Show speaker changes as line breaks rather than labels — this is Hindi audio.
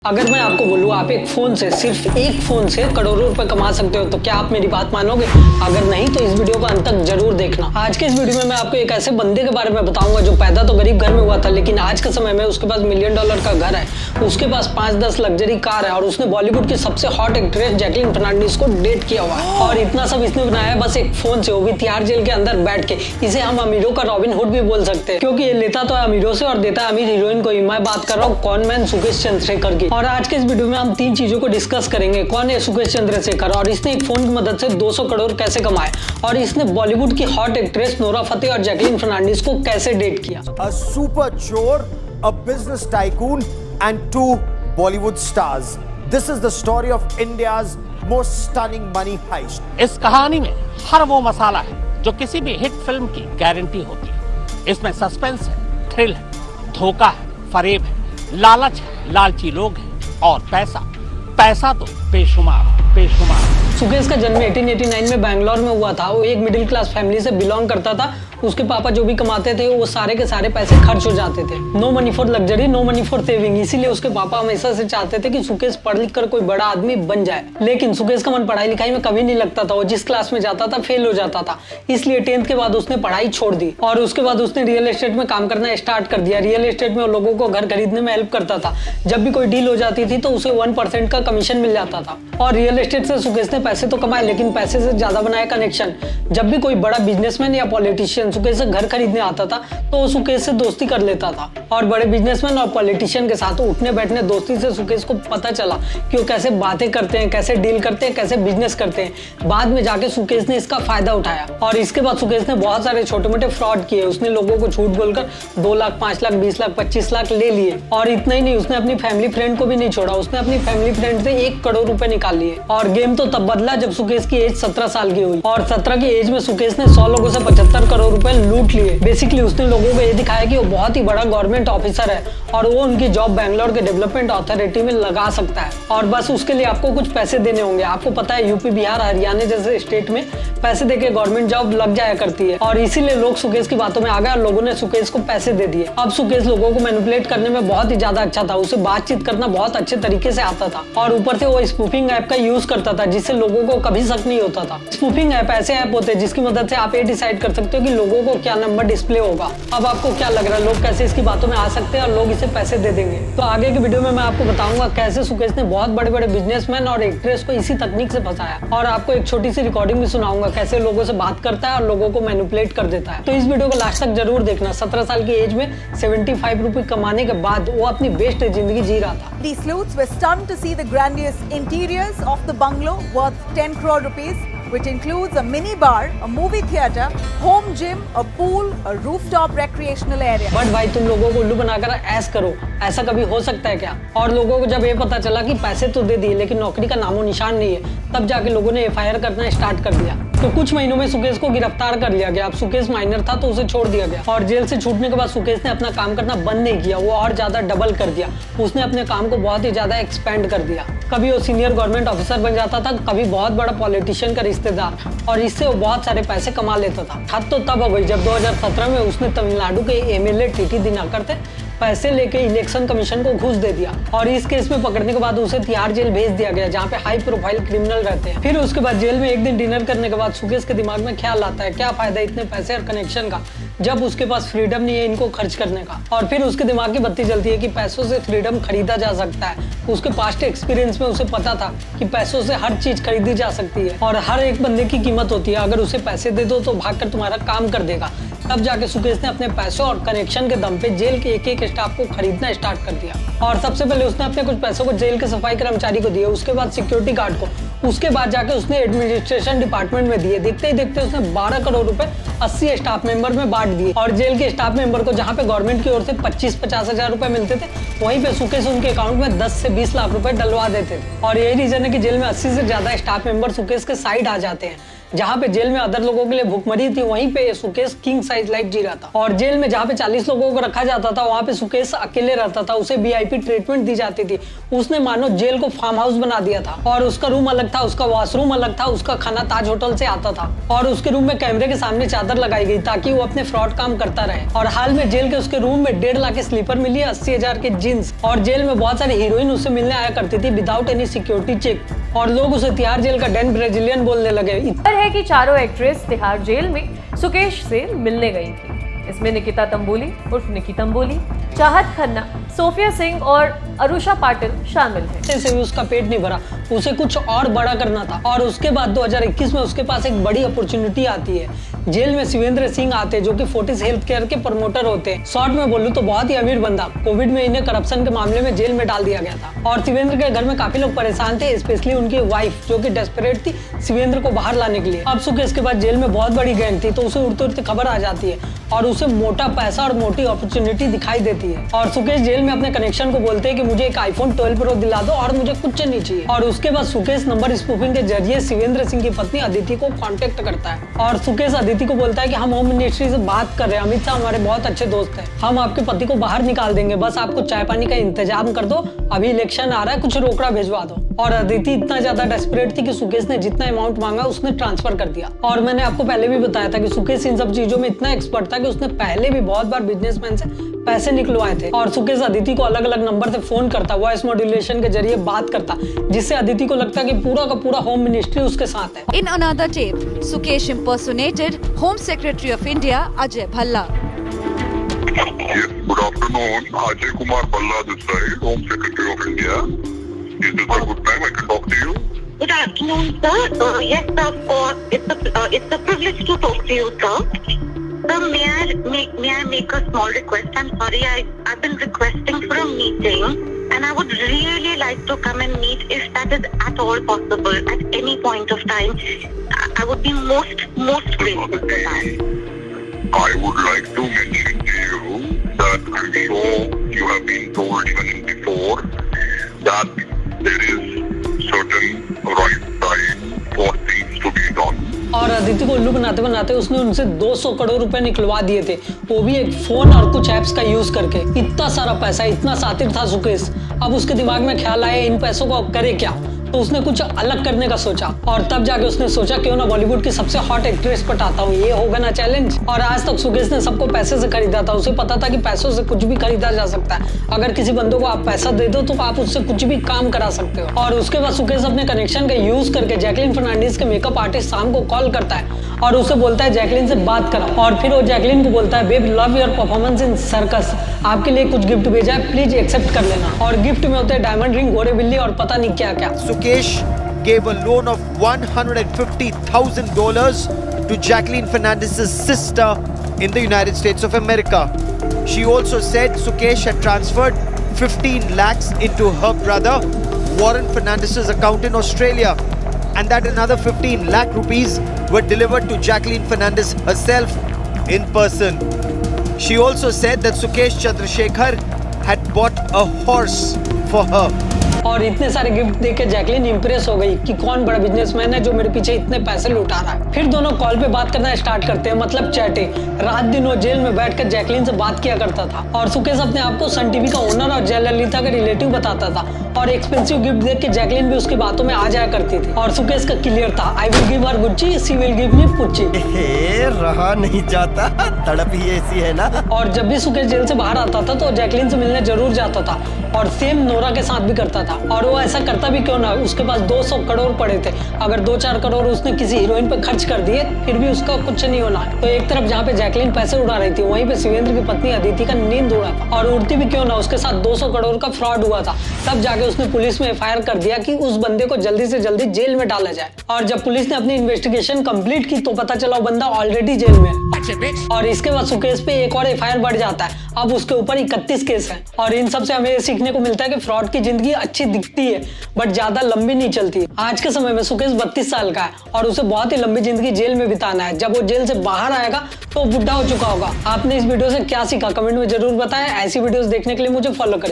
अगर मैं आपको बोलूँ आप एक फोन से सिर्फ एक फोन से करोड़ों रुपए कमा सकते हो तो क्या आप मेरी बात मानोगे? अगर नहीं तो इस वीडियो को अंत तक जरूर देखना। आज के इस वीडियो में मैं आपको एक ऐसे बंदे के बारे में बताऊंगा जो पैदा तो गरीब घर में हुआ था, लेकिन आज के समय में उसके पास $1 मिलियन का घर है, उसके पास 5-10 लग्जरी कार है और उसने बॉलीवुड की सबसे हॉट एक्ट्रेस जैकलीन फर्नांडीज को डेट किया हुआ है। और इतना सब इसने बनाया बस एक फोन से, वो भी तिहाड़ जेल के अंदर बैठ के। इसे हम अमीरों का रॉबिन हुड भी बोल सकते हैं, क्योंकि ये लेता तो है अमीरों से और देता है अमीर हीरोइन को ही। मैं बात कर रहा हूँ कॉनमैन सुकेश चंद्रशेखर की। और आज के इस वीडियो में हम 3 चीजों को डिस्कस करेंगे। कौन है सुकेश चंद्रशेखर और इसने एक फोन की मदद से 200 करोड़ कैसे कमाए, और इसने बॉलीवुड की हॉट एक्ट्रेस नोरा फतेही और जैकलीन फर्नांडीज को कैसे डेट किया।
A super chore, a business tycoon and 2 Bollywood stars. This is the story of India's most stunning money heist.
इस कहानी में हर वो मसाला है जो किसी भी हिट फिल्म की गारंटी होती है। इसमें सस्पेंस है, थ्रिल है, धोखा है, फरेब है, लालच है, लालची लोग हैं और पैसा तो बेशुमार।
सुकेश का जन्म 1889 में बैंगलोर में हुआ था। वो एक मिडिल क्लास फैमिली से बिलोंग करता था। उसके पापा जो भी कमाते थे वो सारे के सारे पैसे खर्च हो जाते थे। No money for luxury, no money for saving. इसीलिए उसके पापा हमेशा से चाहते थे कि सुकेश पढ़ लिख कर कोई बड़ा आदमी बन जाए, लेकिन सुकेश का मन पढ़ाई लिखाई में कभी नहीं लगता था। वो जिस क्लास में जाता था फेल हो जाता था, इसलिए 10th के बाद उसने पढ़ाई छोड़ दी और उसके बाद उसने रियल एस्टेट में काम करना स्टार्ट कर दिया। रियल एस्टेट में लोगों को घर खरीदने में हेल्प करता था। जब भी कोई डील हो जाती थी तो उसे 1% का कमीशन मिल जाता था। और रियल एस्टेट से सुकेश ने पैसे तो कमाए, लेकिन पैसे से ज्यादा बनाया कनेक्शन। जब भी कोई बड़ा बिजनेसमैन या पॉलिटिशियन सुकेश से घर खरीदने आता था तो वो सुकेश से दोस्ती कर लेता था। और बड़े बिजनेसमैन और पॉलिटिशियन के साथ उठने बैठने दोस्ती से सुकेश को पता चला कि वो कैसे बातें करते हैं, कैसे डील करते हैं, कैसे बिजनेस करते हैं। बाद में जाके सुकेश ने इसका फायदा उठाया और इसके बाद सुकेश ने बहुत सारे छोटे मोटे फ्रॉड किए। उसने लोगों को झूठ बोलकर 2 लाख, 5 लाख, 20 लाख, 25 लाख ले लिए। और इतना ही नहीं, उसने अपनी फैमिली फ्रेंड को भी नहीं छोड़ा। उसने अपनी फैमिली फ्रेंड से 1 करोड़ रुपए निकाल लिए। और गेम तो तब बदला जब सुकेश की एज 17 साल की हुई और 17 की एज में सुकेश ने 100 लोगों से 75 करोड़ रुपए लूट लिए। बेसिकली उसने लोगों को ये दिखाया कि वो बहुत ही बड़ा गवर्नमेंट ऑफिसर है और वो उनकी जॉब बैंगलोर के डेवलपमेंट अथॉरिटी में लगा सकता है। और बस उसके लिए आपको कुछ पैसे देने होंगे। आपको पता है यूपी, बिहार, हरियाणा जैसे स्टेट में पैसे देके गवर्नमेंट जॉब लग जाया करती है। और इसीलिए लोग सुकेश की बातों में आ गए और लोगों ने सुकेश को पैसे दे दिए। अब सुकेश लोगों को मैनिपुलेट करने में बहुत ही ज्यादा अच्छा था। उसे बातचीत करना बहुत अच्छे तरीके से आता था और ऊपर से वो स्पूफिंग ऐप का यूज करता था, जिससे लोगों को कभी शक नहीं होता था। स्पूफिंग ऐप ऐसे ऐप होते हैं जिसकी मदद से आप ये डिसाइड कर सकते हो कि लोगों को क्या नंबर डिस्प्ले होगा। अब आपको क्या लग रहा है, लोग कैसे इसकी बातों में आ सकते हैं और लोग इसे पैसे दे देंगे? तो आगे की वीडियो में मैं आपको बताऊंगा कैसे सुकेश ने बहुत बड़े बड़े बिजनेसमैन और एक्ट्रेस को इसी तकनीक से फंसाया। और आपको एक छोटी सी रिकॉर्डिंग भी सुनाऊंगा कैसे लोगों से बात करता है और लोगों को मैनिपुलेट कर देता है। तो इस वीडियो को लास्ट तक जरूर देखना। 17 साल की एज में 75 रुपए कमाने के बाद वो अपनी बेस्ट जिंदगी जी रहा था।
These sleuths were stunned to see the grandiose interiors of the bungalow worth 10 crore rupees, which includes a mini bar, a movie theater, home gym, a pool, a rooftop recreational area.
But भाई तुम लोगों को उल्लू बनाकर ऐश करो, ऐसा कभी हो सकता है क्या? और लोगों को जब ये पता चला कि पैसे तो दे दिए लेकिन नौकरी का नामो निशान नहीं है, तब जाके लोगों ने FIR करना स्टार्ट कर दिया। तो कुछ महीनों में सुकेश को गिरफ्तार कर लिया गया। अब सुकेश माइनर था तो उसे छोड़ दिया गया और जेल से छूटने के बाद सुकेश ने अपना काम करना बंद नहीं किया, वो और ज्यादा डबल कर दिया। उसने अपने काम को बहुत ही ज्यादा एक्सपेंड कर दिया। कभी वो सीनियर गवर्नमेंट ऑफिसर बन जाता था, कभी बहुत बड़ा पॉलिटिशियन का रिश्तेदार, और इससे वो बहुत सारे पैसे कमा लेता था। हद तो तब हो गई जब 2017 में उसने तमिलनाडु के MLA TT दिनाकर थे पैसे लेके इलेक्शन कमीशन को घूस दे दिया। और इस केस में पकड़ने के बाद उसे तिहाड़ जेल भेज दिया गया, जहाँ पे हाई प्रोफाइल क्रिमिनल रहते हैं। फिर उसके बाद जेल में एक दिन डिनर करने के बाद सुकेश के दिमाग में ख्याल आता है क्या फायदा इतने पैसे और कनेक्शन का जब उसके पास फ्रीडम नहीं है इनको खर्च करने का। और फिर उसके दिमाग की बत्ती जलती है कि पैसों से फ्रीडम खरीदा जा सकता है। उसके पास्ट एक्सपीरियंस में उसे पता था कि पैसों से हर चीज खरीदी जा सकती है और हर एक बंदे की कीमत होती है। अगर उसे पैसे दे दो तो भागकर तुम्हारा काम कर देगा। तब जाके सुकेश ने अपने पैसों और कनेक्शन के दम पे जेल के एक स्टाफ को खरीदना स्टार्ट कर दिया। और सबसे पहले उसने अपने कुछ पैसों को जेल के सफाई कर्मचारी को दिए, उसके बाद सिक्योरिटी गार्ड को, उसके बाद जाके उसने एडमिनिस्ट्रेशन डिपार्टमेंट में दिए। देखते ही देखते उसने 12 करोड़ रुपए 80 स्टाफ मेंबर में बांट दिए। और जेल के स्टाफ मेंबर को जहाँ पे गवर्नमेंट की ओर से 25-50 हजार रुपए मिलते थे, वहीं पे सुकेश उनके अकाउंट में 10 से 20 लाख रुपए डलवा देते थे। और यही रीजन है कि जेल में 80 से ज्यादा स्टाफ मेंबर सुकेश के साइड आ जाते हैं। जहाँ पे जेल में अदर लोगों के लिए भूखमरी थी, वहीं पे सुकेश किंग साइज लाइफ जी रहा था। और जेल में जहाँ पे 40 लोगों को रखा जाता था, वहाँ पे सुकेश अकेले रहता था। उसे VIP ट्रीटमेंट दी जाती थी। उसने मानो जेल को फार्म हाउस बना दिया था और उसका रूम अलग था, उसका वॉशरूम अलग था, उसका खाना ताज होटल से आता था और उसके रूम में कैमरे के सामने चादर लगाई गई ताकि वो अपने फ्रॉड काम करता रहे। और हाल में जेल के उसके रूम में 1.5 लाख के स्लीपर मिली, 80,000 के जींस, और जेल में बहुत सारी हीरोइन उससे मिलने आया करती थी विदाउट एनी सिक्योरिटी चेक, और लोग उसे तिहाड़ जेल का डैन ब्राजीलियन बोलने लगे।
है कि चारों एक्ट्रेस तिहाड़ जेल में सुकेश से मिलने गई थी। इसमें निकिता तंबोली उर्फ निकी तंबोली, चाहत खन्ना, सोफिया सिंह और अरुषा पाटिल शामिल हैं।
से भी उसका पेट नहीं भरा, उसे कुछ और बड़ा करना था। और उसके बाद 2021 में उसके पास एक बड़ी अपॉर्चुनिटी आती है। जेल में शिवेंद्र सिंह आते हैं जो कि फोर्टिस हेल्थ केयर के प्रमोटर होते हैं। शॉर्ट में बोलूं तो बहुत ही अमीर बंदा। कोविड में इन्हें करप्शन के मामले में जेल में डाल दिया गया था और शिवेंद्र के घर में काफी लोग परेशान थे, स्पेशली उनकी वाइफ जो कि डेस्परेट थी शिवेंद्र को बाहर लाने के लिए। अब सुकेश के बाद जेल में बहुत बड़ी गैंग थी, तो उसे उड़ते उड़ते खबर आ जाती है और उसे मोटा पैसा और मोटी अपॉर्चुनिटी दिखाई देती है। और सुकेश जेल में अपने कनेक्शन को बोलते हैं कि मुझे एक iPhone 12 Pro दिला दो और मुझे कुछ नहीं चाहिए। और उसके बाद सुकेश नंबर स्पूफिंग के जरिए शिवेंद्र सिंह की पत्नी अदिति को कांटेक्ट करता है और सुकेश अदिति को बोलता है कि हम होम मिनिस्ट्री से बात कर रहे हैं, अमित शाह हमारे बहुत अच्छे दोस्त हैं, हम आपके पति को बाहर निकाल देंगे, बस आपको चाय पानी का इंतजाम कर दो, अभी इलेक्शन आ रहा है, कुछ रोकड़ा भिजवा दो। और अदिति इतना ज्यादा डेस्परेट थी कि सुकेश ने जितना अमाउंट मांगा उसने ट्रांसफर कर दिया। और मैंने आपको पहले भी बताया था कि सुकेश इन सब चीजों में इतना एक्सपर्ट था कि उसने पहले भी बहुत बार बिजनेसमैन से पैसे निकलवाए थे। और सुकेश अदिति को अलग अलग नंबर से फोन करता, वॉइस मॉड्यूलेशन के जरिए बात करता, जिससे अदिति को लगता कि पूरा का पूरा होम मिनिस्ट्री उसके साथ है।
In another tape, Sukesh impersonated Home Secretary of India Ajay Bhalla.
Yes, good afternoon. Ajay Kumar Bhalla this side, Home Secretary of India. Is this a good time I can talk to you?
Good afternoon, sir. Yes, of course. It's a privilege to talk to you, sir. Sir, may I make a small request? I'm sorry, I've been requesting for a meeting, and I would really like to come and meet if that is at all possible at any point of time. I would be most grateful for that.
I would like to mention to you that I'm sure you have been told even before that there is certain right time for things to be done.
और अदिति को उल्लू बनाते बनाते उसने उनसे 200 करोड़ रुपए निकलवा दिए थे, वो भी एक फोन और कुछ ऐप्स का यूज करके। इतना सारा पैसा, इतना सातिर था सुकेश। अब उसके दिमाग में ख्याल आया इन पैसों को करे क्या, तो उसने कुछ अलग करने का सोचा और तब जाके उसने सोचा क्यों ना बॉलीवुड की सबसे हॉट एक्ट्रेस पटाता हूँ, ये होगा ना चैलेंज। और आज तक सुकेश ने सबको पैसे से खरीदा था, उसे पता था कि पैसों से कुछ भी खरीदा जा सकता है। अगर किसी बंदों को आप पैसा दे दो तो आप उससे कुछ भी काम करा सकते हो। और उसके बाद सुकेश अपने कनेक्शन का यूज करके जैकलीन फर्नांडिस के मेकअप आर्टिस्ट शाम को कॉल करता है और उसे बोलता है जैकलीन से बात करा। और फिर वो जैकलीन को बोलता है babe love your performance in circus, आपके लिए कुछ गिफ्ट भेजा है, प्लीज एक्सेप्ट कर लेना। और गिफ्ट में होते हैं डायमंड रिंग, घोड़े बिल्ली और पता नहीं क्या क्या।
Sukesh gave a loan of $150,000 to Jacqueline Fernandez's sister in the United States of America. She also said Sukesh had transferred 15 lakhs into her brother Warren Fernandez's account in Australia, and that another 15 lakh rupees were delivered to Jacqueline Fernandez herself in person. She also said that Sukesh Chandrasekhar had bought a horse for her.
और इतने सारे गिफ्ट देके जैकलीन इंप्रेस हो गई कि कौन बड़ा बिजनेसमैन है जो मेरे पीछे इतने पैसे लुटा रहा है। फिर दोनों कॉल पे बात करना स्टार्ट करते हैं, मतलब चैटिंग। रात दिन वो जेल में बैठकर जैकलीन से बात किया करता था और सुकेश अपने आप को सन टीवी का ओनर और जयललिता का रिलेटिव बताता था और एक्सपेंसिव गिफ्ट देख के जैकलीन भी उसकी बातों में आ जाया करती थी। और सुकेश का क्लियर था, I will give her Gucci, she will give me puchhi.
रहा नहीं जाता, तड़प ही ऐसी है ना।
और जब भी सुकेश जेल से बाहर आता था तो जैकलीन से मिलने जरूर जाता था और सेम नोरा के साथ भी करता था। और वो ऐसा करता भी क्यों ना, उसके पास 200 करोड़ पड़े थे, अगर 2-4 करोड़ उसने किसी हीरोइन पे खर्च कर दिए फिर भी उसका कुछ नहीं होना। तो एक तरफ जहाँ पे जैकलीन पैसे उड़ा रही थी, वहीं पे शिवेंद्र की पत्नी अदिति का नींद उड़ा था। और उड़ती भी क्यों ना, उसके साथ 200 करोड़ का फ्रॉड हुआ था। तब जाके उसने पुलिस में FIR कर दिया कि उस बंदे को जल्दी से जल्दी जेल में डाला जाए। और जब पुलिस ने अपनी इन्वेस्टिगेशन कंप्लीट की तो पता चला वो बंदा ऑलरेडी जेल में है। और इसके बाद सुकेश पे एक और FIR बढ़ जाता है, अब उसके ऊपर 31 केस हैं। और इन सब से हमें सीखने को मिलता है कि फ्रॉड की जिंदगी अच्छी दिखती है बट ज्यादा लंबी नहीं चलती। आज के समय में सुकेश 32 साल का है और उसे बहुत ही लंबी जिंदगी जेल में बिताना है। जब वो जेल से बाहर आएगा तो बुढ़ा हो चुका होगा। आपने इस वीडियो से क्या सीखा कमेंट में जरूर बताएं। ऐसी वीडियोस देखने के लिए मुझे फॉलो करें।